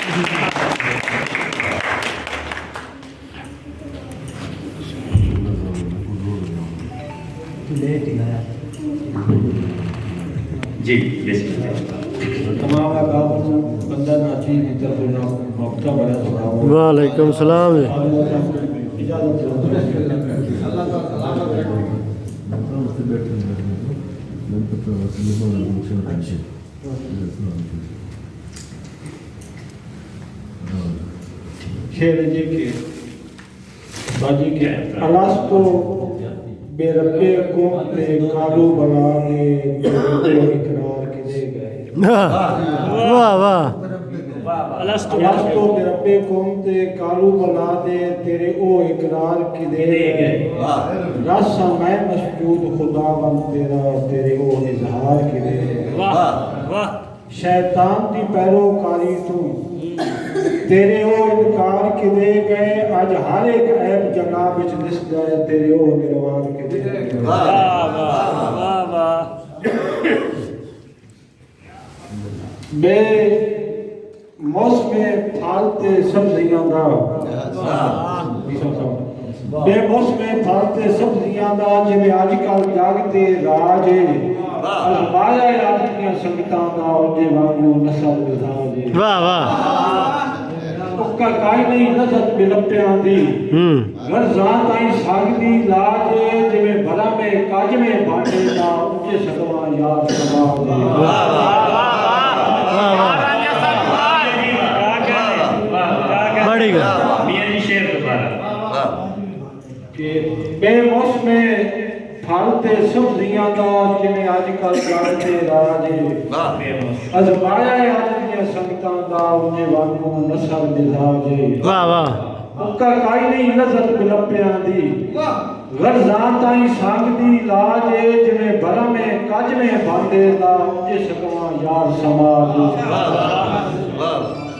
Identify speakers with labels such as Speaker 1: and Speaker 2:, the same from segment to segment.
Speaker 1: जी तमाम बंदा नाची की तरफ मौका बना
Speaker 2: वालेकुम सलाम
Speaker 1: शेर जी के बाजी के अलास को बेरबे को ते कालू बना ने इकरार के दे गए
Speaker 2: वाह वाह
Speaker 1: अलास को बेरबे को ते कालू बना दे तेरे ओ इकरार के दे गए रस मैं मसजूद खुदावंद तेरा तेरे ओ इजहार के दे वाह वाह शैतान दी पैरोकारी तू तेरे ओ इनकार के दे गए अज हर एक ऐब जनाब विच दिस गए तेरे ओ निर्वाण के दे गए वाह वाह वाह बे मौसमे फालते सब्जियां दा बेमौसमे फालते सब्जियां दा जिवें अजकल जागते राज अजमाया राज दियां संगतां दा उंदे वांगू नसल मिजाज
Speaker 2: वाह वाह
Speaker 1: उसका काई नहीं नजर बिलप्पियां दी गरजां ताई सागदी लाज जिवें भरा में काज में बाटे दा उंजे सकवा यार समाज वाह
Speaker 2: बड़ी गल
Speaker 1: मियां जी शेर दोबारा कि बेमौसमे फालते सब्जियां दा जिवें अजकल जागते राज अजमाया अज दियां संगतां दा उन्हें वांगू नसल मिजाज
Speaker 2: वाह वाह
Speaker 1: उक्का काई नहीं नजर बिलप्पियां दी गरजां ताई सांगदी लाज जिवें भरा में काज में बांधे दा उंजे सकवा यार समाज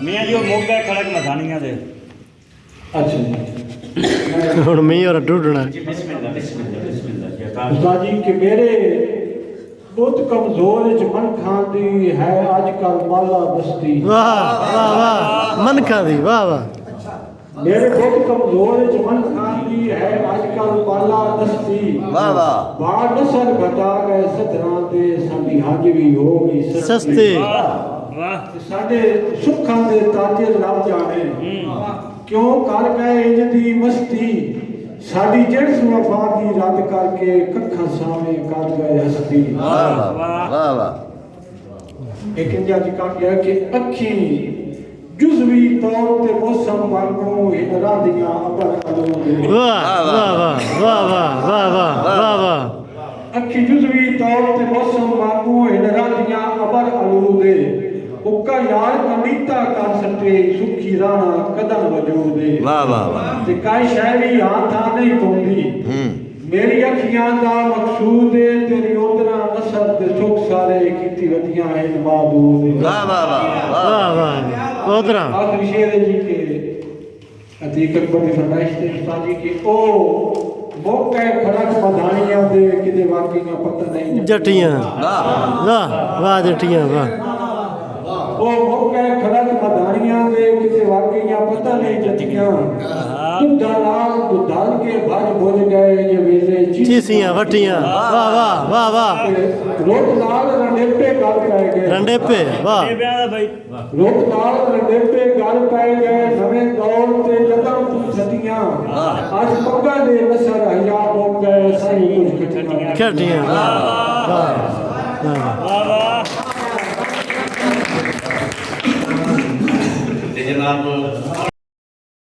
Speaker 3: मियां जी मोगा खड़क मथानियां दे
Speaker 1: अच्छा
Speaker 2: हुण मी और ढूंढना
Speaker 1: बिस्मिल्लाह उस्ताद जी कि मेरे बहुत कमजोर मन खांदी है आजकल माला बस्ती
Speaker 2: वाह वाह वाह मनखा दी वाह वाह
Speaker 1: मेरे बहुत कमजोर मन खांदी है आजकल माला बस्ती
Speaker 4: वाह वाह
Speaker 1: बाढ़ नसर घटा गए सदरां ते साडी हाजरी हो गई
Speaker 2: सस्ती
Speaker 1: साडे सुखां दे ताजे लभ जाने क्यों कर गए इंज दी मस्ती साडी जड़ वफा दी रद्द करके कखा सामे कर गए हस्ती
Speaker 4: वाह वाह वाह
Speaker 1: एक इंजा जी कहा गया कि अखी जुज़वी तौर ते मौसम वांगू हिनरा दियां अबर अलूदे
Speaker 2: वाह वाह वाह वाह वाह वाह वाह वाह वाह
Speaker 1: अखी जुज़वी तौर ते मौसम वांगू हिनरा दियां अबर अलूदे उक्का यार कमीता कर सके सुखी राणा कदम वजूदे
Speaker 4: वाह वाह वाह
Speaker 1: ते काई शायरी हाथ आ नहीं पौंदी मेरी अखियां दा मकसूद है तेरी ओदरा नसर ते सुख सारे कीती वदियां हैं माबूद
Speaker 4: वाह वाह वाह
Speaker 2: वाह वाह ओदरा
Speaker 1: आखिरी शेर है जी के अतीक अकबर की फरमाइश थे उस्ताद जी की ओ मौके खड़क मधानियां दे किते वाकई पता नहीं
Speaker 2: जटियां
Speaker 4: वाह
Speaker 2: वाह वाह जटियां वाह
Speaker 1: ओ मौके खड़क मधानियां दे किते वाकई पता नहीं जटियां दुधाल के भज बुझ गए ये वेले
Speaker 2: चीसियां वटियां वाह वाह वाह वाह
Speaker 1: रोट लाल रंडेपे गल पै गए
Speaker 2: रंडेपे वाह
Speaker 1: रोट लाल रंडेपे गल पै गए नवें दौर ते जदम तू सतियां आज पग्गा दे नसर हया हो गए सही कुछ
Speaker 2: खटियां वाह वाह वाह
Speaker 4: जनाब